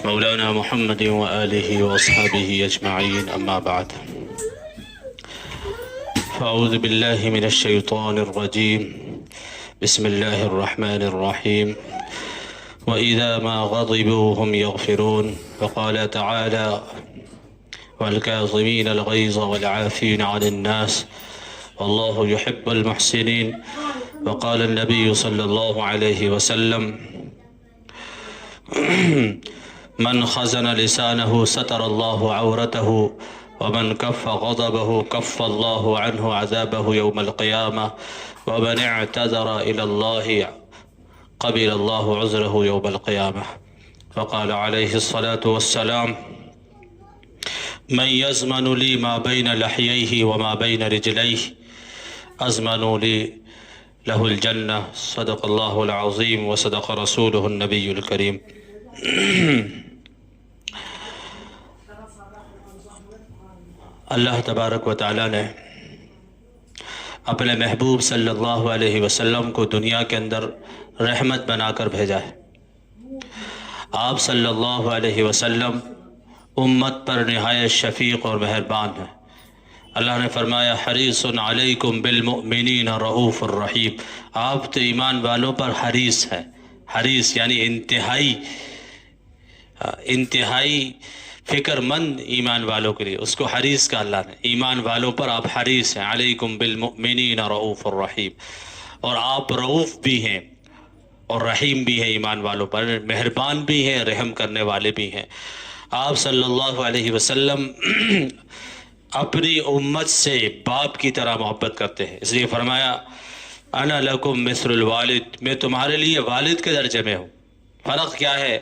مولانا محمد وآله وأصحابه أجمعين، أما بعد. فأعوذ بالله من الشيطان الرجيم. بسم الله الرحمن الرحيم. وإذا ما غضبوا هم يغفرون. وقال تعالى: والكاظمين الغيظ والعافين عن الناس والله يحب المحسنين. وقال النبي صلى الله عليه وسلم: من خزن لسانه ستر الله عورته ومن كف غضبه كف الله عنه عذابه يوم القيامة ومن اعتذر إلى الله قبل الله عذره يوم القيامة. وقال عليه الصلاة والسلام: من يزمن لي ما بين لحييه وما بين رجليه أزمن لي له الجنة. صدق الله العظيم وصدق رسوله النبي الكريم. اللہ تبارک و تعالیٰ نے اپنے محبوب صلی اللہ علیہ وسلم کو دنیا کے اندر رحمت بنا کر بھیجا ہے. آپ صلی اللہ علیہ وسلم امت پر نہایت شفیق اور مہربان ہیں. اللہ نے فرمایا: حریص علیکم بالمؤمنین رؤوف الرحیم. آپ تو ایمان والوں پر حریص ہیں. حریص یعنی انتہائی فکر مند ایمان والوں کے لیے، اس کو حریص کا اللہ نے. ایمان والوں پر آپ حریص ہیں. علیکم بالمؤمنین رؤوف الرحیم. اور آپ رؤوف بھی ہیں اور رحیم بھی ہیں. ایمان والوں پر مہربان بھی ہیں، رحم کرنے والے بھی ہیں. آپ صلی اللہ علیہ وسلم اپنی امت سے باپ کی طرح محبت کرتے ہیں. اس لیے فرمایا: انا لکم مثل الوالد. میں تمہارے لیے والد کے درجے میں ہوں. فرق کیا ہے؟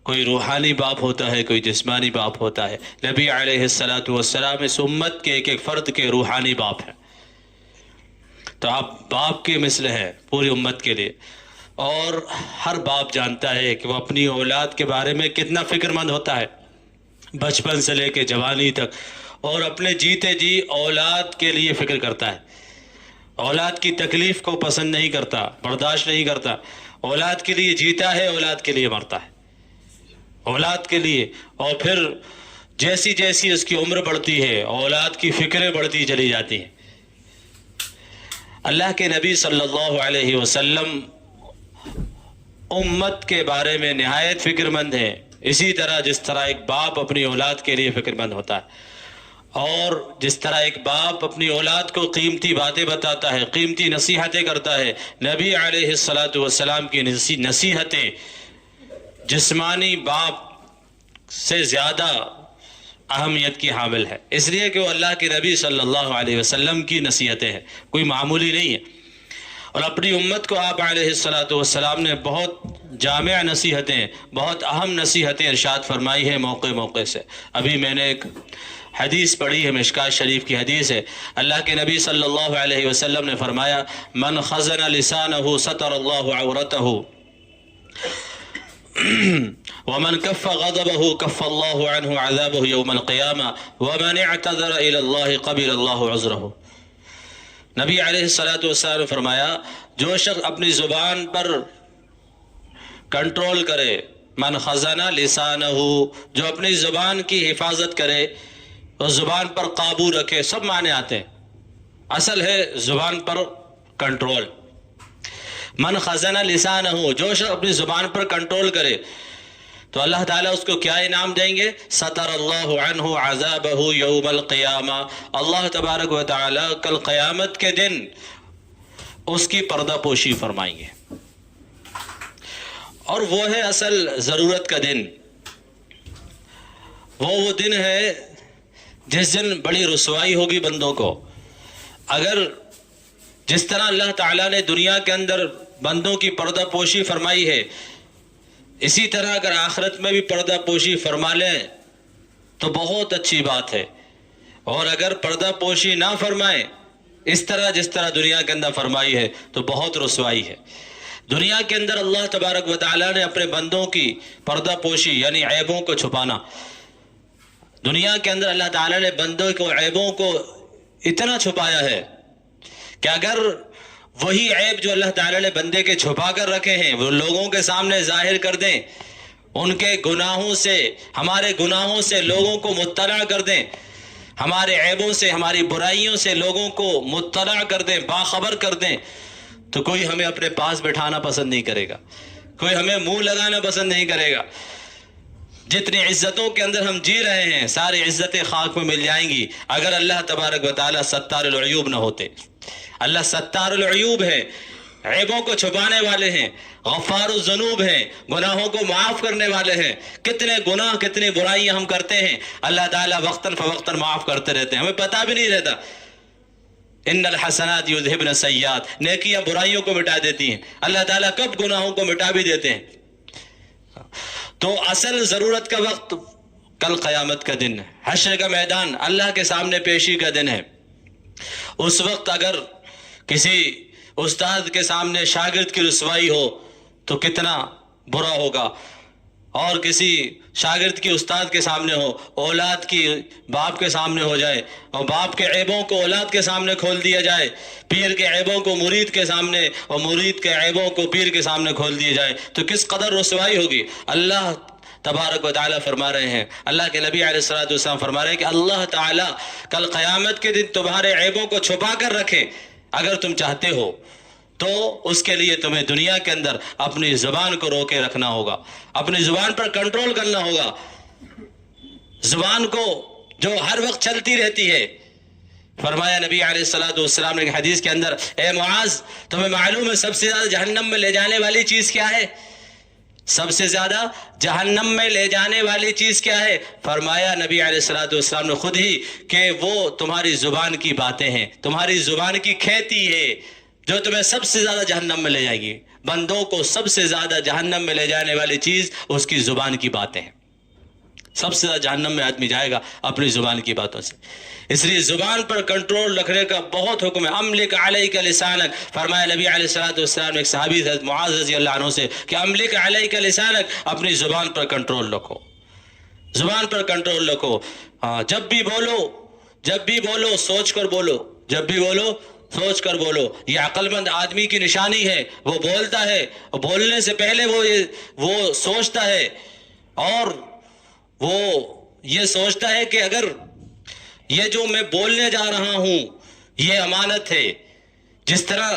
کوئی روحانی باپ ہوتا ہے، کوئی جسمانی باپ ہوتا ہے. نبی علیہ السلام اس امت کے ایک ایک فرد کے روحانی باپ ہیں. تو آپ باپ کے مثل ہیں پوری امت کے لیے. اور ہر باپ جانتا ہے کہ وہ اپنی اولاد کے بارے میں کتنا فکر مند ہوتا ہے، بچپن سے لے کے جوانی تک. اور اپنے جیتے جی اولاد کے لیے فکر کرتا ہے. اولاد کی تکلیف کو پسند نہیں کرتا، برداشت نہیں کرتا. اولاد کے لیے جیتا ہے، اولاد کے لیے مرتا ہے. اولاد کے لیے. اور پھر جیسی جیسی اس کی عمر بڑھتی ہے، اولاد کی فکریں بڑھتی چلی جاتی ہیں. اللہ کے نبی صلی اللہ علیہ وسلم امت کے بارے میں نہایت فکر مند ہیں. اسی طرح جس طرح ایک باپ اپنی اولاد کے لیے فکر مند ہوتا ہے، اور جس طرح ایک باپ اپنی اولاد کو قیمتی باتیں بتاتا ہے، قیمتی نصیحتیں کرتا ہے، نبی علیہ السلام کی نصیحتیں جسمانی باپ سے زیادہ اہمیت کی حامل ہے. اس لیے کہ وہ اللہ کے نبی صلی اللہ علیہ وسلم کی نصیحتیں ہیں، کوئی معمولی نہیں ہے. اور اپنی امت کو آپ علیہ السلام نے بہت جامع نصیحتیں، بہت اہم نصیحتیں ارشاد فرمائی ہیں موقع موقع سے. ابھی میں نے ایک حدیث پڑھی ہے، مشکوٰۃ شریف کی حدیث ہے. اللہ کے نبی صلی اللہ علیہ وسلم نے فرمایا: من خزن لسانہ ستر اللہ عورتہ ومن کف غضبہ کف اللہ عنہ عذابہ یوم القیامہ ومن اعتذر الی اللہ قبل اللہ عذرہ. نبی علیہ السلام نے فرمایا: جو شخص اپنی زبان پر کنٹرول کرے، من خزن لسانہ، جو اپنی زبان کی حفاظت کرے اور زبان پر قابو رکھے. سب معنی آتے ہیں، اصل ہے زبان پر کنٹرول. من خزن لسانہ، جو شخص اپنی زبان پر کنٹرول کرے تو اللہ تعالیٰ اس کو کیا انعام دیں گے؟ ستر اللہ عنہ عذابہ یوم القیامہ. اللہ تبارک و تعالیٰ کل قیامت کے دن اس کی پردہ پوشی فرمائیں گے. اور وہ ہے اصل ضرورت کا دن. وہ دن ہے جس دن بڑی رسوائی ہوگی بندوں کو. اگر جس طرح اللہ تعالیٰ نے دنیا کے اندر بندوں کی پردہ پوشی فرمائی ہے، اسی طرح اگر آخرت میں بھی پردہ پوشی فرما لیں تو بہت اچھی بات ہے. اور اگر پردہ پوشی نہ فرمائیں اس طرح جس طرح دنیا کے اندر فرمائی ہے تو بہت رسوائی ہے. دنیا کے اندر اللہ تبارک و تعالیٰ نے اپنے بندوں کی پردہ پوشی یعنی عیبوں کو چھپانا. دنیا کے اندر اللہ تعالیٰ نے بندوں کو عیبوں کو اتنا چھپایا ہے کہ اگر وہی عیب جو اللہ تعالیٰ نے بندے کے چھپا کر رکھے ہیں وہ لوگوں کے سامنے ظاہر کر دیں ان کے گناہوں سے، ہمارے گناہوں سے لوگوں کو مطلع کر دیں، ہمارے عیبوں سے، ہماری برائیوں سے لوگوں کو مطلع کر دیں، باخبر کر دیں، تو کوئی ہمیں اپنے پاس بٹھانا پسند نہیں کرے گا، کوئی ہمیں منہ لگانا پسند نہیں کرے گا۔ جتنی عزتوں کے اندر ہم جی رہے ہیں ساری عزتیں خاک میں مل جائیں گی اگر اللہ تبارک و تعالیٰ ستار العیوب نہ ہوتے۔ اللہ ستار العیوب ہے، عیبوں کو چھپانے والے ہیں، غفار الذنوب ہیں، گناہوں کو معاف کرنے والے ہیں۔ کتنے گناہ، کتنی برائیاں ہم کرتے ہیں، اللہ تعالیٰ وقتاً فوقتاً معاف کرتے رہتے ہیں، ہمیں پتہ بھی نہیں رہتا۔ ان الحسنات یذہبن السیئات، نیکیاں برائیوں کو مٹا دیتی ہیں، اللہ تعالیٰ کب گناہوں کو مٹا بھی دیتے ہیں۔ تو اصل ضرورت کا وقت کل قیامت کا دن ہے، حشر کا میدان، اللہ کے سامنے پیشی کا دن ہے۔ اس وقت اگر کسی استاد کے سامنے شاگرد کی رسوائی ہو تو کتنا برا ہوگا، اور کسی شاگرد کی استاد کے سامنے ہو، اولاد کی باپ کے سامنے ہو جائے، اور باپ کے عیبوں کو اولاد کے سامنے کھول دیا جائے، پیر کے عیبوں کو مرید کے سامنے اور مرید کے عیبوں کو پیر کے سامنے کھول دیا جائے تو کس قدر رسوائی ہوگی۔ اللہ تبارک و تعالیٰ فرما رہے ہیں، اللہ کے نبی علیہ الصلوۃ والسلام فرما رہے ہیں کہ اللہ تعالیٰ کل قیامت کے دن تمہارے عیبوں کو چھپا کر رکھے۔ اگر تم چاہتے ہو تو اس کے لیے تمہیں دنیا کے اندر اپنی زبان کو روکے رکھنا ہوگا، اپنی زبان پر کنٹرول کرنا ہوگا، زبان کو جو ہر وقت چلتی رہتی ہے۔ فرمایا نبی علیہ الصلوۃ والسلام نے حدیث کے اندر، اے معاذ تمہیں معلوم ہے سب سے زیادہ جہنم میں لے جانے والی چیز کیا ہے؟ سب سے زیادہ جہنم میں لے جانے والی چیز کیا ہے؟ فرمایا نبی علیہ الصلوۃ والسلام نے خود ہی کہ وہ تمہاری زبان کی باتیں ہیں، تمہاری زبان کی کھیتی ہے جو تمہیں سب سے زیادہ جہنم میں لے جائے گی۔ بندوں کو سب سے زیادہ جہنم میں لے جانے والی چیز اس کی زبان کی باتیں ہیں۔ سب سے زیادہ جہنم میں آدمی جائے گا اپنی زبان کی باتوں سے۔ اس لیے زبان پر کنٹرول رکھنے کا بہت حکم ہے۔ املک علیک لسانک، فرمایا نبی علیہ الصلوۃ والسلام نے ایک صحابی حضرت معاذ رضی اللہ عنہ سے کہ املک علیک لسانک، اپنی زبان پر کنٹرول رکھو، زبان پر کنٹرول رکھو۔ جب بھی بولو سوچ کر بولو، جب بھی بولو سوچ کر بولو۔ یہ عقل مند آدمی کی نشانی ہے، وہ بولتا ہے اور بولنے سے پہلے وہ سوچتا ہے، اور وہ یہ سوچتا ہے کہ اگر یہ جو میں بولنے جا رہا ہوں یہ امانت ہے، جس طرح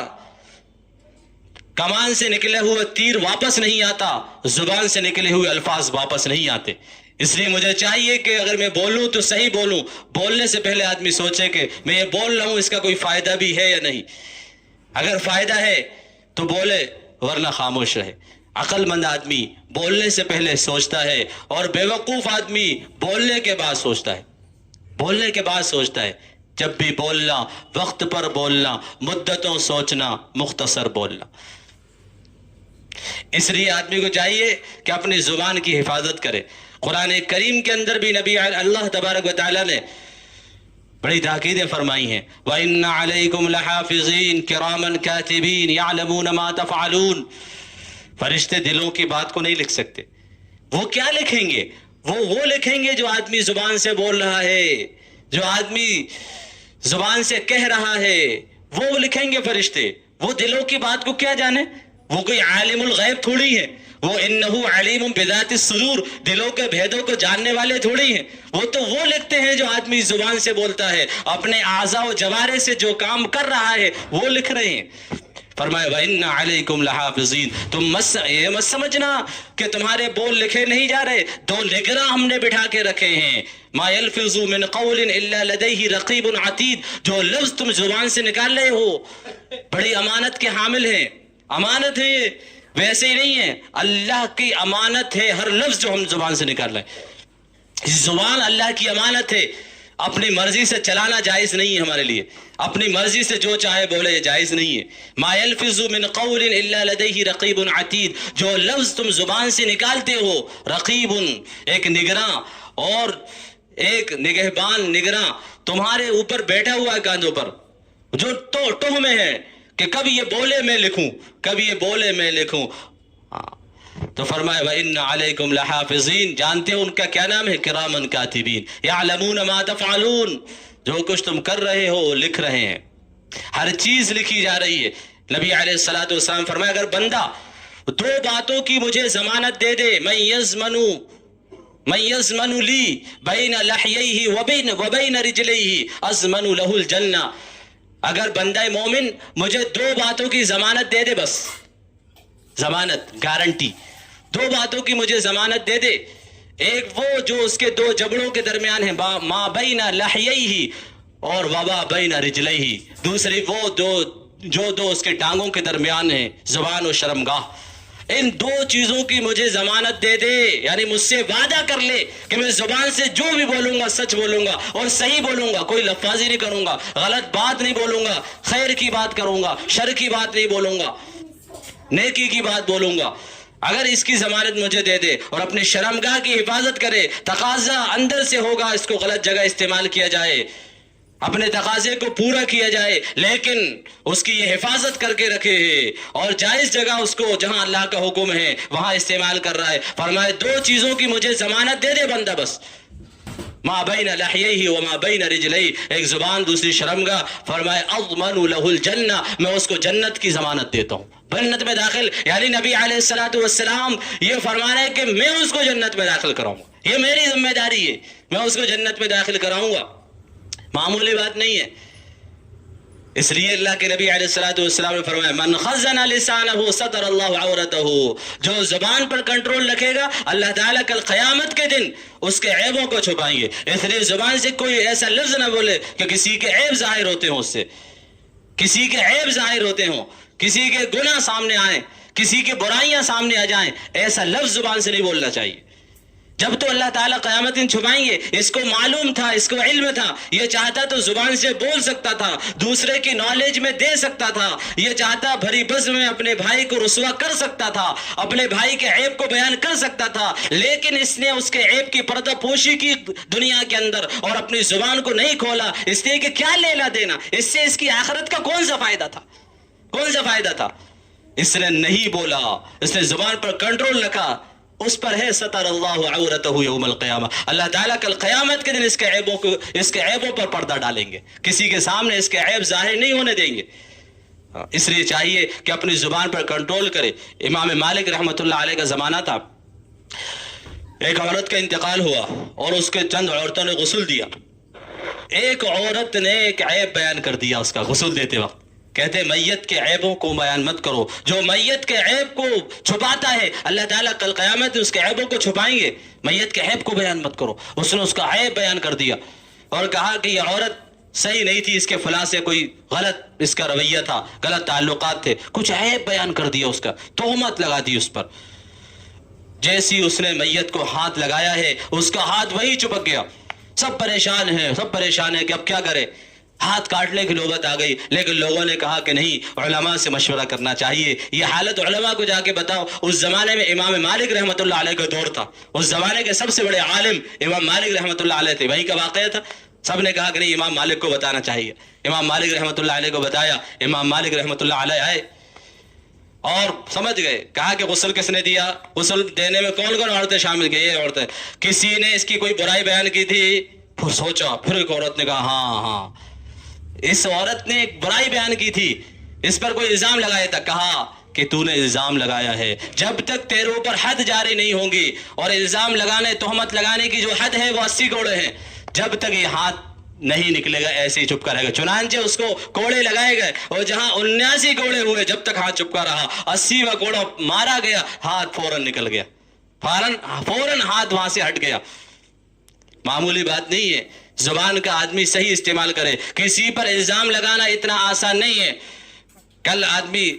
کمان سے نکلے ہوئے تیر واپس نہیں آتا، زبان سے نکلے ہوئے الفاظ واپس نہیں آتے، اس لیے مجھے چاہیے کہ اگر میں بولوں تو صحیح بولوں۔ بولنے سے پہلے آدمی سوچے کہ میں یہ بول رہا ہوں اس کا کوئی فائدہ بھی ہے یا نہیں، اگر فائدہ ہے تو بولے ورنہ خاموش رہے۔ عقل مند آدمی بولنے سے پہلے سوچتا ہے، اور بیوقوف آدمی بولنے کے بعد سوچتا ہے، بولنے کے بعد سوچتا ہے۔ جب بھی بولنا وقت پر بولنا، مدتوں سوچنا، مختصر بولنا۔ اس لیے آدمی کو چاہیے کہ اپنی زبان کی حفاظت کرے۔ قرآن کریم کے اندر بھی نبی اللہ تبارک و تعالیٰ نے بڑی تاکیدیں فرمائی ہیں، وَإِنَّ عَلَيْكُمْ لَحَافِظِينَ كِرَامًا كَاتِبِينَ يَعْلَمُونَ مَا تَفْعَلُونَ۔ فرشتے دلوں کی بات کو نہیں لکھ سکتے، وہ کیا لکھیں گے؟ وہ لکھیں گے جو آدمی زبان سے بول رہا ہے، جو آدمی زبان سے کہہ رہا ہے، وہ لکھیں گے فرشتے۔ وہ دلوں کی بات کو کیا جانے؟ وہ کوئی عالم الغیب تھوڑی ہے، وہ انہو علیم بذات الصدور، دلوں کے بھیدوں کو جاننے والے تھوڑی ہیں۔ وہ لکھتے ہیں جو آدمی زبان سے بولتا ہے، اپنے اعضاء و جوارح سے جو کام کر رہا ہے وہ لکھ رہے ہیں۔ فرمایا وَإِنَّ عَلَيْكُمْ لَحَافِظِينَ، تم یہ مت سمجھنا کہ تمہارے بول لکھے نہیں جا رہے، 2 نگراں ہم نے بٹھا کے رکھے ہیں۔ مَا يَلْفِظُ مِنْ قَوْلٍ إِلَّا لَدَيْهِ رَقِيبٌ عَتِيدٌ، جو لفظ تم زبان سے نکال رہے ہو بڑی امانت کے حامل ہیں، امانت ہے یہ، ویسے ہی نہیں ہے، اللہ کی امانت ہے ہر لفظ جو ہم زبان سے نکال رہے ہیں۔ زبان اللہ کی امانت ہے، اپنی مرضی سے چلانا جائز نہیں ہے ہمارے لیے، اپنی مرضی سے جو چاہے بولے یہ جائز نہیں ہے۔ ما يلفظ من قول الا لديه رقیب عتید، جو لفظ تم زبان سے نکالتے ہو، رقیب ایک نگراں اور ایک نگہبان نگراں تمہارے اوپر بیٹھا ہوا ہے کاندھوں پر، جو ٹوہ میں ہے کہ کبھی یہ بولے میں لکھوں، کبھی یہ بولے میں لکھوں۔ تو فرمایا وَإِنَّ عَلَيْكُمْ لَحَافِظِينَ، جانتے ہو ان کا کیا نام ہے؟ کرامن کاتبین یعلمون ما تفعلون، جو کچھ تم کر رہے ہو لکھ رہے ہیں، ہر چیز لکھی جا رہی ہے۔ نبی علیہ الصلوۃ والسلام فرمایا اگر بندہ دو باتوں کی مجھے ضمانت دے دے، من یضمن لی بین لحییہ وبین رجلیہ اضمن لہ الجنہ. اگر بندہ مومن مجھے دو باتوں کی ضمانت دے دے، بس ضمانت، گارنٹی، دو باتوں کی مجھے ضمانت دے دے. ایک وہ جو اس کے دو جبڑوں کے درمیان ہے، ما بین لحییہ اور وما بین رجلیہ. دوسری وہ جو دو اس کے ٹانگوں کے درمیان ہیں، زبان و شرمگاہ. ان دو چیزوں کی مجھے ضمانت دے دے، یعنی مجھ سے وعدہ کر لے کہ میں زبان سے جو بھی بولوں گا سچ بولوں گا اور صحیح بولوں گا، کوئی لفاظی نہیں کروں گا، غلط بات نہیں بولوں گا، خیر کی بات کروں گا، شر کی بات نہیں بولوں گا، نیکی کی بات بولوں گا. اگر اس کی ضمانت مجھے دے دے اور اپنے شرمگاہ کی حفاظت کرے، تقاضا اندر سے ہوگا اس کو غلط جگہ استعمال کیا جائے، اپنے تقاضے کو پورا کیا جائے، لیکن اس کی یہ حفاظت کر کے رکھے ہے اور جائز جگہ اس کو جہاں اللہ کا حکم ہے وہاں استعمال کر رہا ہے. فرمائے دو چیزوں کی مجھے ضمانت دے دے بندہ، بس ما بین لحییہ وما بین رجلیہ، ایک زبان دوسری شرمگاہ. فرمائے اضمن لہ الجنہ، میں اس کو جنت کی ضمانت دیتا ہوں، جنت میں داخل. یعنی نبی علیہ الصلوۃ والسلام یہ فرما رہے ہیں کہ میں اس کو جنت میں داخل کراؤں گا، یہ میری ذمہ داری ہے، میں اس کو جنت میں داخل کراؤں گا. معمولی بات نہیں ہے. اس لیے اللہ کے نبی علیہ الصلوۃ والسلام نے فرمایا من خزن لسانہ ستر اللہ عورتہ، جو زبان پر کنٹرول رکھے گا اللہ تعالیٰ کل قیامت کے دن اس کے عیبوں کو چھپائیں گے. اس لیے زبان سے کوئی ایسا لفظ نہ بولے کہ کسی کے عیب ظاہر ہوتے ہوں، اس سے کسی کے عیب ظاہر ہوتے ہوں، کسی کے گناہ سامنے آئیں، کسی کے برائیاں سامنے آ جائیں، ایسا لفظ زبان سے نہیں بولنا چاہیے. جب تو اللہ تعالیٰ قیامت دن چھپائیں گے. اس کو معلوم تھا، اس کو علم تھا، یہ چاہتا تو زبان سے بول سکتا تھا، دوسرے کی نالج میں دے سکتا تھا، یہ چاہتا بھری بزم میں اپنے بھائی کو رسوا کر سکتا تھا، اپنے بھائی کے عیب کو بیان کر سکتا تھا، لیکن اس نے اس کے عیب کی پردہ پوشی کی دنیا کے اندر اور اپنی زبان کو نہیں کھولا. اس لیے کہ کیا لینا دینا، اس سے اس کی آخرت کا کون سا فائدہ تھا، کون سا فائدہ تھا. اس نے نہیں بولا، اس نے زبان پر کنٹرول رکھا، اس پر ہے ستر اللہ عورتہ یوم القیامہ. اللہ تعالیٰ کل قیامت کے دن اس کے عیبوں پر پردہ ڈالیں گے، کسی کے سامنے اس کے عیب ظاہر نہیں ہونے دیں گے. اس لیے چاہیے کہ اپنی زبان پر کنٹرول کرے. امام مالک رحمۃ اللہ علیہ کا زمانہ تھا، ایک عورت کا انتقال ہوا اور اس کے چند عورتوں نے غسل دیا. ایک عورت نے ایک عیب بیان کر دیا اس کا غسل دیتے وقت. کہتے میت کے عیبوں کو بیان مت کرو، جو میت کے عیب کو چھپاتا ہے اللہ تعالیٰ کل قیامت اس کے عیبوں کو چھپائیں گے. میت کے عیب کو بیان مت کرو. اس نے اس کا عیب بیان کر دیا اور کہا کہ یہ عورت صحیح نہیں تھی، اس کے فلاں سے کوئی غلط اس کا رویہ تھا، غلط تعلقات تھے، کچھ عیب بیان کر دیا، اس کا تہمت لگا دی اس پر. جیسی اس نے میت کو ہاتھ لگایا ہے اس کا ہاتھ وہی چپک گیا. سب پریشان ہیں کہ اب کیا کرے، ہاتھ کاٹنے کی نوبت آ گئی. لیکن لوگوں نے کہا کہ نہیں، علماء سے مشورہ کرنا چاہیے. یہ حالت علماء کو جا کے بتاؤ. اس زمانے میں امام مالک رحمۃ اللہ علیہ کا دور تھا، اس زمانے کے سب سے بڑے عالم امام مالک رحمۃ اللہ علیہ تھے، وہی کا واقعہ تھا. سب نے کہا کہ نہیں، امام مالک کو بتانا چاہیے. امام مالک رحمۃ اللہ علیہ کو بتایا. امام مالک رحمۃ اللہ علیہ آئے اور سمجھ گئے. کہا کہ غسل کس نے دیا، غسل دینے میں کون کون عورتیں شامل کی. یہ عورتیں، کسی نے اس کی کوئی برائی بیان کی تھی. پھر سوچا، پھر ایک عورت نے کہا ہاں اس عورت نے ایک برائی بیان کی تھی، اس پر کوئی الزام لگایا تھا. کہا کہ تو نے الزام لگایا ہے، جب تک تیرے اوپر حد جاری نہیں ہوں گی، اور الزام لگانے، تہمت لگانے کی جو حد ہے وہ 80 کوڑے ہیں، جب تک یہ ہاتھ نہیں نکلے گا ایسے ہی چپکا رہے گا. چنانچہ اس کو کوڑے لگائے گئے اور جہاں 79 کوڑے ہوئے جب تک ہاتھ چپکا رہا، 80واں کوڑا مارا گیا، ہاتھ فوراً نکل گیا، فوراً ہاتھ وہاں سے ہٹ گیا. معمولی بات نہیں ہے. زبان کا آدمی صحیح استعمال کرے. کسی پر الزام لگانا اتنا آسان نہیں ہے. کل آدمی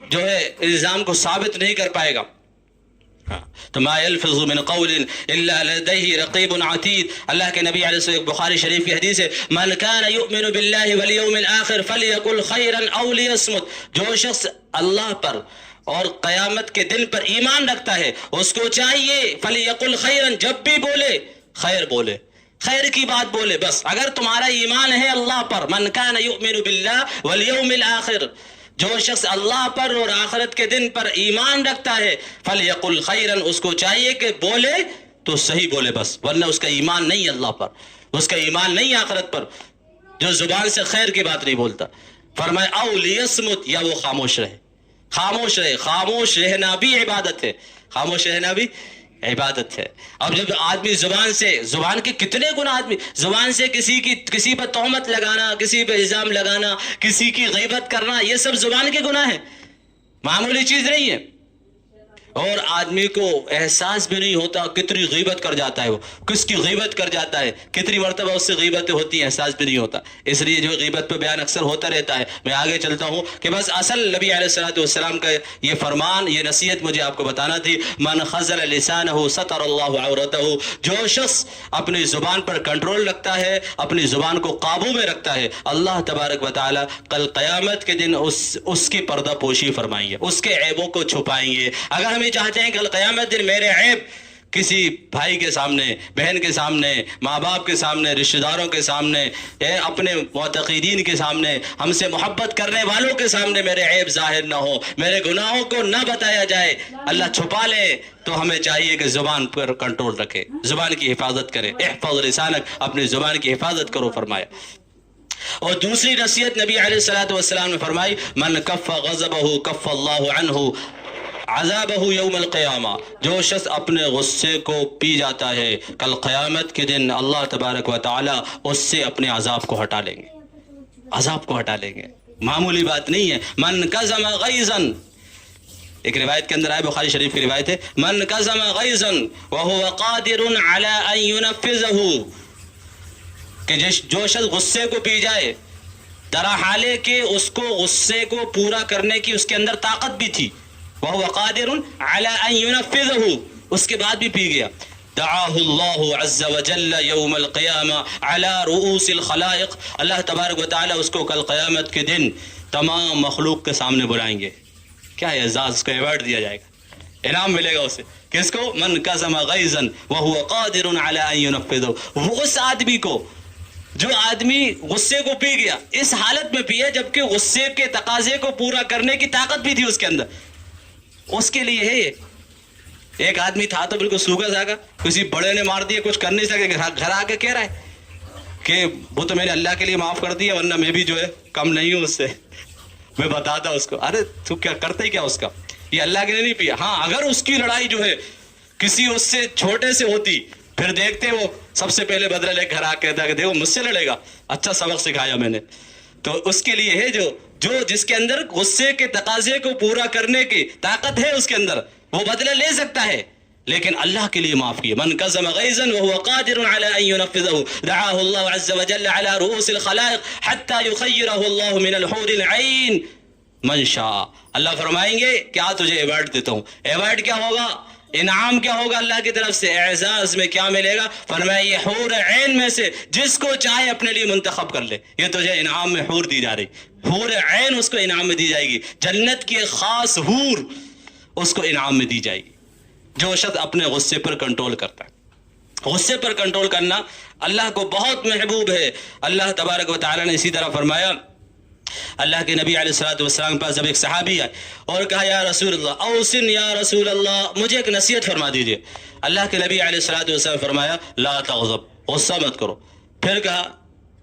جو ہے الزام کو ثابت نہیں کر پائے گا. تو ما يلفظ من قول الا لديه رقيب عتيد. اللہ کے نبی علیہ السلام بخاری شریف کی حدیث ہے، من كان يؤمن بالله واليوم الاخر فليقل خيرا او ليصمت. جو شخص اللہ پر اور قیامت کے دن پر ایمان رکھتا ہے اس کو چاہیے فليقل خيرا، جب بھی بولے خیر بولے، خیر کی بات بولے. بس اگر تمہارا ایمان ہے اللہ پر، من کان یؤمن باللہ والیوم الآخر، جو شخص اللہ پر اور آخرت کے دن پر ایمان رکھتا ہے، فلیقل خیرا، اس کو چاہیے کہ بولے تو صحیح بولے بس، ورنہ اس کا ایمان نہیں اللہ پر، اس کا ایمان نہیں آخرت پر، جو زبان سے خیر کی بات نہیں بولتا. فرمائے او لیصمت، یا وہ خاموش رہے، خاموش رہے. خاموش رہنا بھی عبادت ہے. خاموش رہنا بھی عبادت ہے. اب جب آدمی زبان کے کتنے گناہ آدمی زبان سے کسی پر تہمت لگانا, کسی پہ الزام لگانا, کسی کی غیبت کرنا, یہ سب زبان کے گناہ ہیں, معمولی چیز نہیں ہے. اور آدمی کو احساس بھی نہیں ہوتا کتنی غیبت کر جاتا ہے, وہ کس کی غیبت کر جاتا ہے, کتنی مرتبہ اس سے غیبتیں ہوتی ہیں, احساس بھی نہیں ہوتا. اس لیے جو غیبت پہ بیان اکثر ہوتا رہتا ہے. میں آگے چلتا ہوں کہ بس اصل نبی علیہ الصلوۃ والسلام کا یہ فرمان, یہ نصیحت مجھے آپ کو بتانا تھی. من خزل لسانہ ستر اللہ عورتہ, جو شخص اپنی زبان پر کنٹرول رکھتا ہے, اپنی زبان کو قابو میں رکھتا ہے, اللہ تبارک و تعالی کل قیامت کے دن اس کی پردہ پوشی فرمائیں گے, اس کے عیبوں کو چھپائیں گے. اگر ہمیں چاہتے ہیں کہ قیامت دن میرے عیب کسی بھائی کے سامنے, بہن کے سامنے, ماں باپ کے سامنے, رشتہ داروں کے سامنے, اپنے معتقدین کے سامنے, ہم سے محبت کرنے والوں کے سامنے میرے عیب ظاہر نہ ہو, میرے گناہوں کو نہ بتایا جائے, اللہ چھپا لے, تو ہمیں چاہیے کہ زبان پر کنٹرول رکھے, زبان کی حفاظت کرے. احفظ لسانک, اپنی زبان کی حفاظت کرو فرمایا. اور دوسری نصیحت نبی علیہ الصلوۃ والسلام نے فرمائی, من کف غضبہ کف اللہ عنہ عذابہ یوم القیامہ, جو شخص اپنے غصے کو پی جاتا ہے, کل قیامت کے دن اللہ تبارک و تعالی اس سے اپنے عذاب کو ہٹا لیں گے, عذاب کو ہٹا لیں گے. معمولی بات نہیں ہے. من کظم غیظا, ایک روایت کے اندر ہے, بخاری شریف کی روایت ہے, من کظم غیظا وهو قادر علی ان ينفذه, کہ جو شخص غصے کو پی جائے درا حالے کہ اس کو غصے کو پورا کرنے کی اس کے اندر طاقت بھی تھی, وَهُوَ قَادِرٌ عَلَىٰ أَن يُنَفِّذَهُ, اس کے بعد بھی پی گیا, دعاہ اللہ عز وجل یوم القیامہ علی رؤوس الخلائق, اللہ تبارک و تعالی اس کو کل قیامت کے دن تمام مخلوق کے سامنے بلائیں گے. کیا اعزاز, اس کو ایوارڈ دیا جائے گا, انعام ملے گا اسے. کس کو؟ من کظم غیظا وهو قادر علی ان ينفذه, وہ اس آدمی کو جو آدمی غصے کو پی گیا, اس حالت میں پیا جبکہ غصے کے تقاضے کو پورا کرنے کی طاقت بھی تھی اس کے اندر, اس کے لیے ہے یہ. ایک آدمی تھا تو بالکل سوکھا ساکھا, کسی بڑے نے مار دیا, کچھ کر نہیں سکے, گھر آ کے کہہ رہا ہے کہ وہ تو میں نے اللہ کے لیے معاف کر دیا, ورنہ میں بھی جو ہے کم نہیں ہوں اس سے. میں بتاتا اس کو, ارے تو کیا کرتے ہی کیا اس کا, یہ اللہ کے لیے نہیں پیا. ہاں اگر اس کی لڑائی جو ہے کسی اس سے چھوٹے سے ہوتی, پھر دیکھتے وہ سب سے پہلے بدلہ لے گھر آ کے کہتا کہ دیکھو مجھ سے لڑے گا, اچھا سبق سکھایا میں نے. تو اس کے لیے ہے جو جس کے اندر غصے کے تقاضے کو پورا کرنے کی طاقت ہے اس کے اندر, وہ بدلہ لے سکتا ہے, لیکن اللہ کے لیے معاف کیے. من کظم غیظا وهو قادر على ان ينفذه دعاه الله عز وجل على رؤوس الخلائق حتى يخيره الله من الحور العين من شاء. اللہ فرمائیں گے کیا تجھے ایوارڈ دیتا ہوں. ایوارڈ کیا ہوگا, انعام کیا ہوگا اللہ کی طرف سے, اعزاز میں کیا ملے گا؟ فرمایا یہ حور عین میں سے جس کو چاہے اپنے لیے منتخب کر لے, یہ تجھے انعام میں حور دی جا رہی. حور عین اس کو انعام میں دی جائے گی, جنت کی ایک خاص حور اس کو انعام میں دی جائے گی, جو شخص اپنے غصے پر کنٹرول کرتا ہے. غصے پر کنٹرول کرنا اللہ کو بہت محبوب ہے. اللہ تبارک و تعالی نے اسی طرح فرمایا, اللہ کے نبی علیہ الصلوۃ والسلام کے پاس جب ایک صحابی آئے اور کہا یا رسول اللہ اوصن یا رسول اللہ, مجھے ایک نصیحت فرما دیجئے. اللہ کے نبی علیہ الصلوۃ والسلام فرمایا لا تغضب, غصہ مت کرو. پھر کہا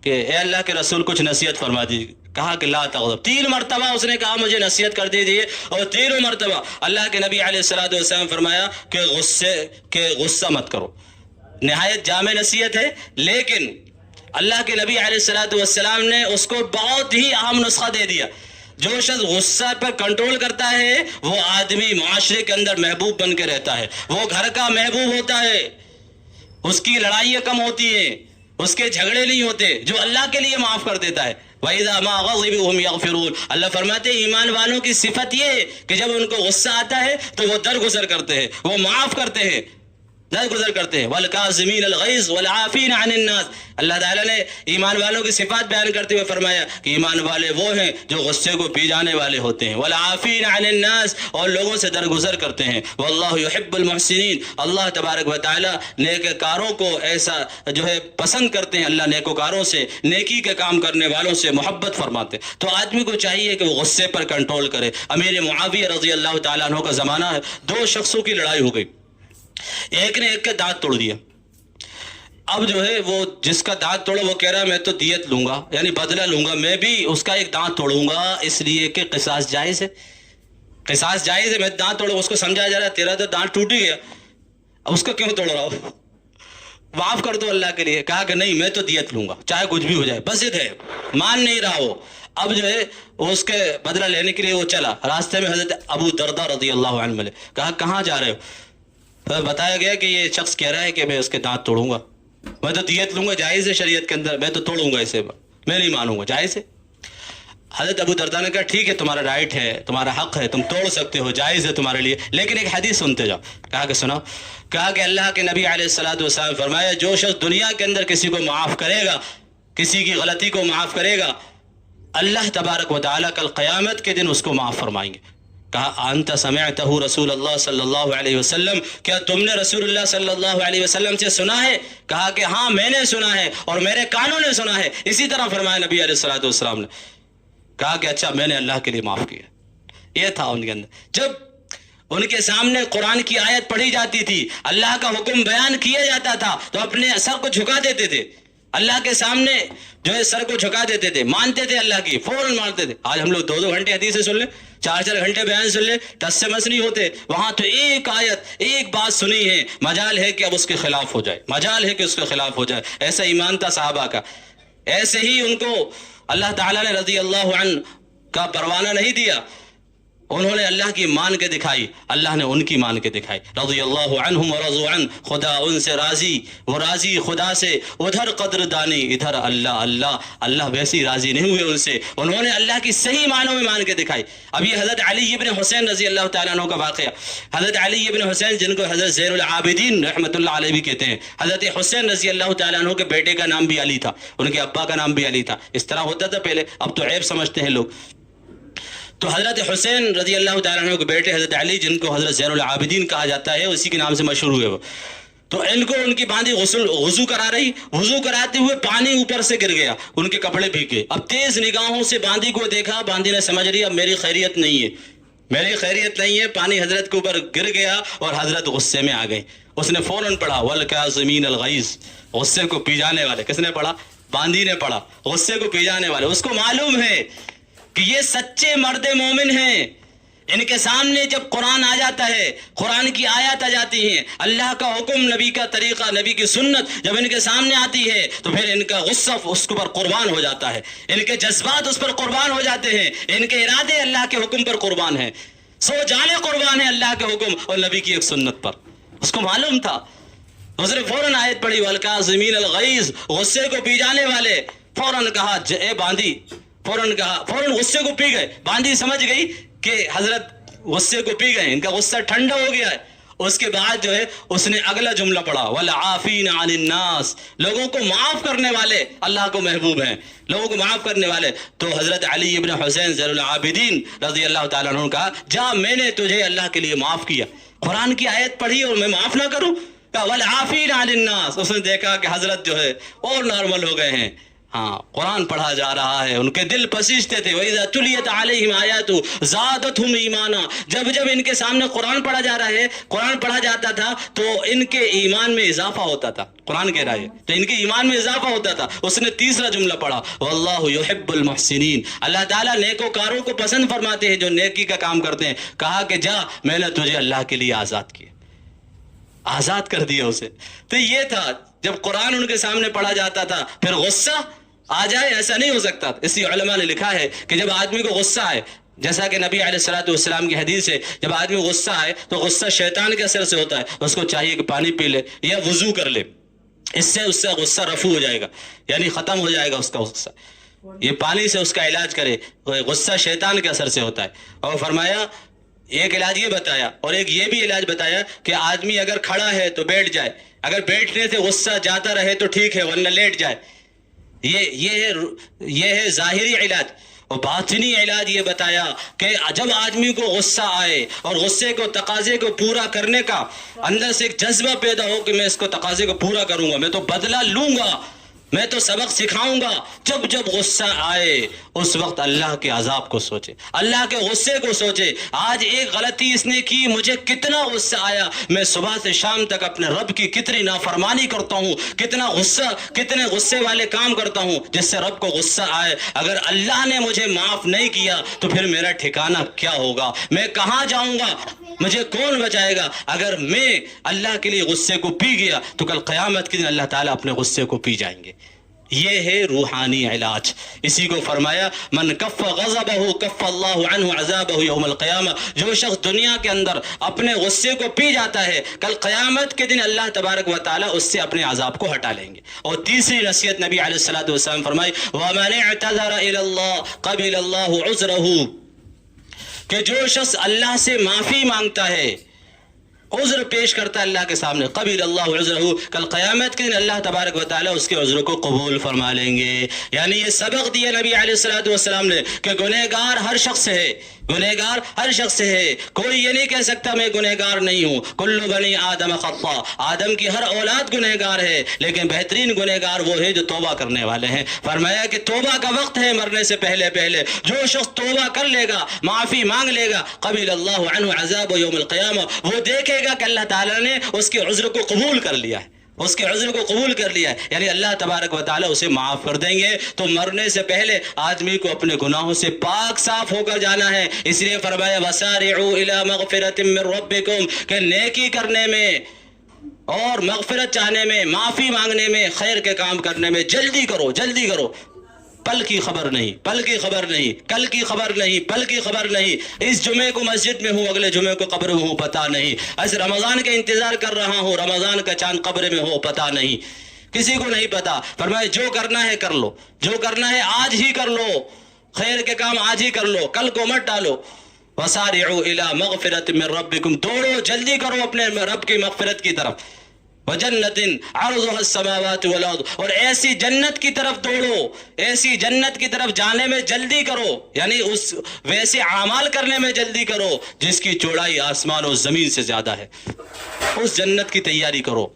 کہ اے اللہ کے رسول کچھ نصیحت فرما دیجئے. کہا کہ لا تغضب, 3 مرتبہ اس نے کہا مجھے نصیحت کر دیجئے, اور 3 مرتبہ اللہ کے نبی علیہ الصلوۃ والسلام فرمایا کہ غصہ مت کرو. نہایت جامع نصیحت ہے, لیکن اللہ کے نبی علیہ الصلوۃ والسلام نے اس کو بہت ہی اہم نسخہ دے دیا. جو شخص غصہ پر کنٹرول کرتا ہے وہ آدمی معاشرے کے اندر محبوب بن کے رہتا ہے, وہ گھر کا محبوب ہوتا ہے, اس کی لڑائیاں کم ہوتی ہیں, اس کے جھگڑے نہیں ہوتے. جو اللہ کے لیے معاف کر دیتا ہے, وَإِذَا مَا غَضِبُوا هُمْ يَغْفِرُونَ, اللہ فرماتے ہیں ایمان والوں کی صفت یہ ہے کہ جب ان کو غصہ آتا ہے تو وہ درگزر کرتے ہیں, وہ معاف کرتے ہیں, درگزر کرتے ہیں. وَالْكَاظِمِينَ الْغَيْظَ وَالْعَافِينَ عَنِ النَّاسِ, اللہ تعالیٰ نے ایمان والوں کی صفات بیان کرتے ہوئے فرمایا کہ ایمان والے وہ ہیں جو غصے کو پی جانے والے ہوتے ہیں. وَالْعَافِينَ عَنِ النَّاسِ, اور لوگوں سے درگزر کرتے ہیں. وَاللَّهُ يُحِبُّ الْمُحْسِنِينَ, اللہ تبارک و تعالیٰ نیکوکاروں کو ایسا جو ہے پسند کرتے ہیں. اللہ نیکوکاروں سے, نیکی کے کام کرنے والوں سے محبت فرماتے. تو آدمی کو چاہیے کہ وہ غصے پر کنٹرول کرے. امیر معاویہ رضی اللہ تعالیٰ عنہ کا زمانہ ہے, 2 شخصوں کی لڑائی ہو گئی, ایک نے ایک کے دانت توڑ دیا. اب جو ہے وہ جس کا دانت توڑا وہ کہہ رہا ہے میں تو دیت لوں گا, یعنی بدلہ لوں گا, میں بھی اس کا ایک دانت توڑوں گا, اس لیے کہ قصاص جائز ہے. قصاص جائز ہے، میں دانت توڑوں، اس کو سمجھایا جا رہا ہے تیرا تو دانت ٹوٹ ہی گیا، اب اس کو کیوں توڑ رہا ہو، معاف کر دو اللہ کے لیے. کہا کہ نہیں میں تو دیت لوں گا چاہے کچھ بھی ہو جائے. بس ہے، مان نہیں رہا وہ. اب جو ہے وہ اس کے بدلہ لینے کے لیے وہ چلا. راستے میں حضرت ابو درداء رضی اللہ عنہ ملے. کہا کہاں جا رہے ہو؟ تو بتایا گیا کہ یہ شخص کہہ رہا ہے کہ میں اس کے دانت توڑوں گا، میں تو دیت لوں گا، جائز ہے شریعت کے اندر، میں تو توڑوں گا اسے، میں نہیں مانوں گا، جائز ہے. حضرت ابو درداء نے کہا ٹھیک ہے تمہارا رائٹ ہے، تمہارا حق ہے، تم توڑ سکتے ہو، جائز ہے تمہارے لیے، لیکن ایک حدیث سنتے جاؤ. کہا کہ سناؤ. کہا کہ اللہ کے نبی علیہ الصلوۃ والسلام فرمایا جو شخص دنیا کے اندر کسی کو معاف کرے گا، کسی کی غلطی کو معاف کرے گا، اللہ تبارک و تعالیٰ کل قیامت کے دن اس کو معاف فرمائیں گے. کہا انت سمعتہ رسول اللہ صلی اللہ علیہ وسلم، کیا تم نے رسول اللہ صلی اللہ علیہ وسلم سے سنا ہے؟ کہا کہ ہاں میں نے سنا ہے اور میرے کانوں نے سنا ہے. اسی طرح فرمایا نبی علیہ الصلوۃ والسلام نے. کہا کہ اچھا میں نے اللہ کے لیے معاف کیا. یہ تھا ان کے اندر. جب ان کے سامنے قرآن کی آیت پڑھی جاتی تھی، اللہ کا حکم بیان کیا جاتا تھا تو اپنے سر کو جھکا دیتے تھے، اللہ کے سامنے جو ہے سر کو جھکا دیتے تھے، مانتے تھے اللہ کی، فوراً مانتے تھے. آج ہم لوگ 2 گھنٹے حدیثیں سن لیں، 4 گھنٹے بیان سن لیں، ٹس سے مس نہیں ہوتے. وہاں تو ایک آیت ایک بات سنی ہے، مجال ہے کہ اب اس کے خلاف ہو جائے، مجال ہے کہ اس کے خلاف ہو جائے. ایسا ایمان تھا صحابہ کا. ایسے ہی ان کو اللہ تعالیٰ نے رضی اللہ عنہ کا پروانہ نہیں دیا، انہوں نے اللہ کی مان کے دکھائی، اللہ نے ان کی مان کے دکھائی. رضی اللہ عنہم ورضوا عنہ، خدا ان سے راضی، وہ راضی خدا سے. ادھر قدر دانی، ادھر اللہ اللہ، اللہ ویسی راضی نہیں ہوئے ان سے، انہوں نے اللہ کی صحیح معنوں میں مان کے دکھائی. اب یہ حضرت علی ابن حسین رضی اللہ تعالیٰ عنہ کا واقعہ. حضرت علی ابن حسین جن کو حضرت زین العابدین رحمۃ اللہ علیہ بھی کہتے ہیں، حضرت حسین رضی اللہ تعالیٰ عنہ کے بیٹے کا نام بھی علی تھا، ان کے ابا کا نام بھی علی تھا. اس طرح ہوتا تھا پہلے، اب تو عیب سمجھتے ہیں لوگ. تو حضرت حسین رضی اللہ تعالیٰ عنہ کے بیٹے حضرت علی جن کو حضرت زین العابدین کہا جاتا ہے، اسی کے نام سے مشہور ہوئے وہ. تو ان کو ان کی باندھی وضو کرا رہی، وضو کراتے ہوئے پانی اوپر سے گر گیا، ان کے کپڑے بھیگ گئے. اب تیز نگاہوں سے باندھی کو دیکھا، باندھی نے سمجھ لیا اب میری خیریت نہیں ہے، میری خیریت نہیں ہے. پانی حضرت کے اوپر گر گیا اور حضرت غصے میں آ گئے. اس نے فوراً پڑھا والکاظمین الغیظ، غصے کو پی جانے والے. کس نے پڑھا؟ باندھی نے پڑھا، غصے کو پی جانے والے. اس کو معلوم ہے کہ یہ سچے مرد مومن ہیں. ان کے سامنے جب قرآن آ جاتا ہے، قرآن کی آیات آ جاتی ہیں، اللہ کا حکم، نبی کا طریقہ، نبی کی سنت جب ان کے سامنے آتی ہے تو پھر ان کا غصہ اس پر قربان ہو جاتا ہے، ان کے جذبات اس پر قربان ہو جاتے ہیں، ان کے ارادے اللہ کے حکم پر قربان ہیں، سو جانے قربان ہے اللہ کے حکم اور نبی کی ایک سنت پر. اس کو معلوم تھا. اس نے فوراً آیت پڑھی والکاظمین الغیظ، غصے کو پی جانے والے. فوراً کہا اے باندھی، فوراً کہا، فوراً غصے کو پی گئے. باندھی سمجھ گئی کہ حضرت غصے کو پی گئے، ان کا غصہ ٹھنڈا ہو گیا ہے. اس کے بعد جو ہے اس نے اگلا جملہ پڑھا والعافین عن الناس، لوگوں کو معاف کرنے والے اللہ کو محبوب ہیں، لوگوں کو معاف کرنے والے. تو حضرت علی ابن حسین زین العابدین رضی اللہ تعالیٰ عنہ کہا جا میں نے تجھے اللہ کے لیے معاف کیا. قرآن کی آیت پڑھی اور میں معاف نہ کروں؟ والعافین عن الناس. اس نے دیکھا کہ حضرت جو ہے اور نارمل ہو گئے ہیں. ہاں قرآن پڑھا جا رہا ہے، ان کے دل پسیجتے تھے. وَإِذَا تُلِيَتْ عَلَيْهِمْ آيَاتُ زَادَتْهُمْ ایمانا. جب جب ان کے سامنے قرآن پڑھا جا رہا ہے، قرآن پڑھا جاتا تھا تو ان کے ایمان میں اضافہ ہوتا تھا. قرآن کہہ رہا ہے تو ان کے ایمان میں اضافہ ہوتا تھا. اس نے تیسرا جملہ پڑھا وَاللَّهُ يُحِبُّ الْمُحْسِنِينَ، اللہ تعالیٰ نیکوکاروں کو پسند فرماتے ہیں جو نیکی کا کام کرتے ہیں. کہا کہ جا میں نے تجھے اللہ کے لیے آزاد کیا، آزاد کر دیا اسے. تو یہ تھا جب قرآن ان کے سامنے پڑھا جاتا تھا پھر غصہ آ جائے، ایسا نہیں ہو سکتا. اسی علماء نے لکھا ہے کہ جب آدمی کو غصہ آئے، جیسا کہ نبی علیہ الصلوۃ والسلام کی حدیث ہے، جب آدمی غصہ آئے تو غصہ شیطان کے اثر سے ہوتا ہے. اس کو چاہیے کہ پانی پی لے یا وضو کر لے، اس سے غصہ رفع ہو جائے گا، یعنی ختم ہو جائے گا اس کا غصہ. یہ پانی سے اس کا علاج کرے. غصہ شیطان کے اثر سے ہوتا ہے. اور فرمایا ایک علاج یہ بتایا اور ایک یہ بھی علاج بتایا کہ آدمی اگر کھڑا ہے تو بیٹھ جائے، اگر بیٹھنے سے غصہ جاتا رہے تو ٹھیک ہے ورنہ لیٹ جائے. یہ ہے ظاہری علاج. اور باطنی علاج یہ بتایا کہ جب آدمی کو غصہ آئے اور غصے کو تقاضے کو پورا کرنے کا اندر سے ایک جذبہ پیدا ہو کہ میں اس کو تقاضے کو پورا کروں گا، میں تو بدلہ لوں گا، میں تو سبق سکھاؤں گا. جب جب غصہ آئے اس وقت اللہ کے عذاب کو سوچے, اللہ کے غصے کو سوچے. آج ایک غلطی اس نے کی, مجھے کتنا غصہ آیا, میں صبح سے شام تک اپنے رب کی کتنی نافرمانی کرتا ہوں, کتنے غصے والے کام کرتا ہوں جس سے رب کو غصہ آئے. اگر اللہ نے مجھے معاف نہیں کیا تو پھر میرا ٹھکانہ کیا ہوگا, میں کہاں جاؤں گا, مجھے کون بچائے گا؟ اگر میں اللہ کے لیے غصے کو پی گیا تو کل قیامت کے دن اللہ تعالیٰ اپنے غصے کو پی جائیں گے. یہ ہے روحانی علاج. اسی کو فرمایا من کف غضبہ کف اللہ عنہ عذابہ یوم القیامہ. جو شخص دنیا کے اندر اپنے غصے کو پی جاتا ہے, کل قیامت کے دن اللہ تبارک و تعالیٰ اس سے اپنے عذاب کو ہٹا لیں گے. اور تیسری نصیحت نبی علیہ الصلوۃ والسلام فرمائی ومن اعتذر الی اللہ قبل اللہ عذرہ, کہ جو شخص اللہ سے معافی مانگتا ہے, عذر پیش کرتا ہے اللہ کے سامنے, قبل اللہ عذرہ, کل قیامت کے دن اللہ تبارک و تعالیٰ اس کے عذر کو قبول فرما لیں گے. یعنی یہ سبق دیا نبی علیہ الصلوۃ والسلام نے کہ گنہگار ہر شخص ہے, گنہگار ہر شخص ہے, کوئی یہ نہیں کہہ سکتا میں گنہگار نہیں ہوں. کل بنی آدم خطاء, آدم کی ہر اولاد گنہگار ہے, لیکن بہترین گنہگار وہ ہے جو توبہ کرنے والے ہیں. فرمایا کہ توبہ کا وقت ہے مرنے سے پہلے پہلے, جو شخص توبہ کر لے گا, معافی مانگ لے گا, قبل اللہ عنہ عذاب یوم القیامہ, وہ دیکھے گا کہ اللہ تعالیٰ نے اس کے عذر کو قبول کر لیا ہے, اس کے عذر کو قبول کر لیا ہے, یعنی اللہ تبارک و تعالیٰ اسے معاف کر دیں گے. تو مرنے سے پہلے آدمی کو اپنے گناہوں سے پاک صاف ہو کر جانا ہے. اس لیے فرمایا وسارعوا الی مغفرۃ من ربکم, کہ نیکی کرنے میں اور مغفرت چاہنے میں, معافی مانگنے میں, خیر کے کام کرنے میں جلدی کرو, جلدی کرو. پل کی خبر نہیں, پل کی خبر نہیں, کل کی خبر نہیں, پل کی خبر نہیں. اس جمعے کو مسجد میں ہوں, اگلے جمعے کو قبر میں ہوں, پتہ نہیں. ایسے رمضان کا انتظار کر رہا ہوں, رمضان کا چاند قبر میں ہو, پتہ نہیں, کسی کو نہیں پتا. فرمایا جو کرنا ہے کر لو, جو کرنا ہے آج ہی کر لو, خیر کے کام آج ہی کر لو, کل کو مت ڈالو. وسارعوا الی مغفرۃ من ربکم, دوڑو, جلدی کرو اپنے رب کی مغفرت کی طرف. وجنت عرضها السماوات والارض, اور ایسی جنت کی طرف دوڑو, ایسی جنت کی طرف جانے میں جلدی کرو, یعنی اس ویسے اعمال کرنے میں جلدی کرو جس کی چوڑائی آسمان و زمین سے زیادہ ہے. اس جنت کی تیاری کرو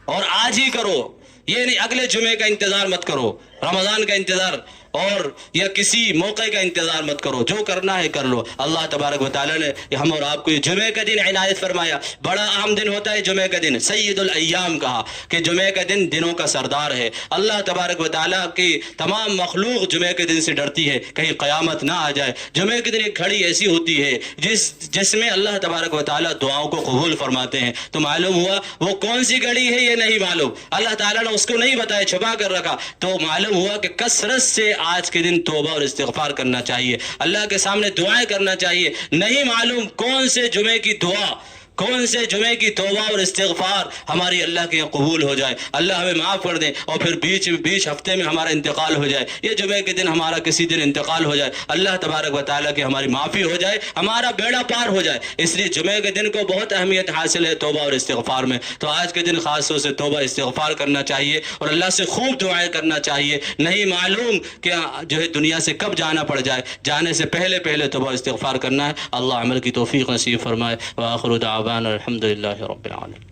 اور آج ہی کرو. یہ نہیں اگلے جمعے کا انتظار مت کرو, رمضان کا انتظار اور یا کسی موقع کا انتظار مت کرو, جو کرنا ہے کر لو. اللہ تبارک و تعالیٰ نے ہم اور آپ کو یہ جمعے کا دن عنایت فرمایا. بڑا اہم دن ہوتا ہے جمعے کا دن, سید الایام کہا کہ جمعے کا دن دنوں کا سردار ہے. اللہ تبارک و تعالیٰ کی تمام مخلوق جمعے کے دن سے ڈرتی ہے کہیں قیامت نہ آ جائے. جمعے کے دن ایک گھڑی ایسی ہوتی ہے جس میں اللہ تبارک و تعالیٰ دعاؤں کو قبول فرماتے ہیں. تو معلوم ہوا وہ کون سی گھڑی ہے یہ نہیں معلوم, اللہ تعالیٰ نے اس کو نہیں بتایا, چھپا کر رکھا. تو معلوم ہوا کہ کثرت سے آج کے دن توبہ اور استغفار کرنا چاہیے, اللہ کے سامنے دعائیں کرنا چاہیے. نہیں معلوم کون سے جمعے کی دعا, کون سے جمعے کی توبہ اور استغفار ہماری اللہ کے یہاں قبول ہو جائے, اللہ ہمیں معاف کر دیں, اور پھر بیچ ہفتے میں ہمارا انتقال ہو جائے, یہ جمعے کے دن ہمارا کسی دن انتقال ہو جائے, اللہ تبارک و تعالیٰ کی ہماری معافی ہو جائے, ہمارا بیڑا پار ہو جائے. اس لیے جمعے کے دن کو بہت اہمیت حاصل ہے توبہ اور استغفار میں. تو آج کے دن خاص طور سے توبہ استغفار کرنا چاہیے اور اللہ سے خوب دعائیں کرنا چاہیے. نہیں معلوم کہ جو ہے دنیا سے کب جانا پڑ جائے, جانے سے پہلے پہلے توبہ استغفار کرنا ہے. اللہ عمل کی توفیق نصیب فرمائے. وآخر دعوانا الحمد للہ رب العالمین.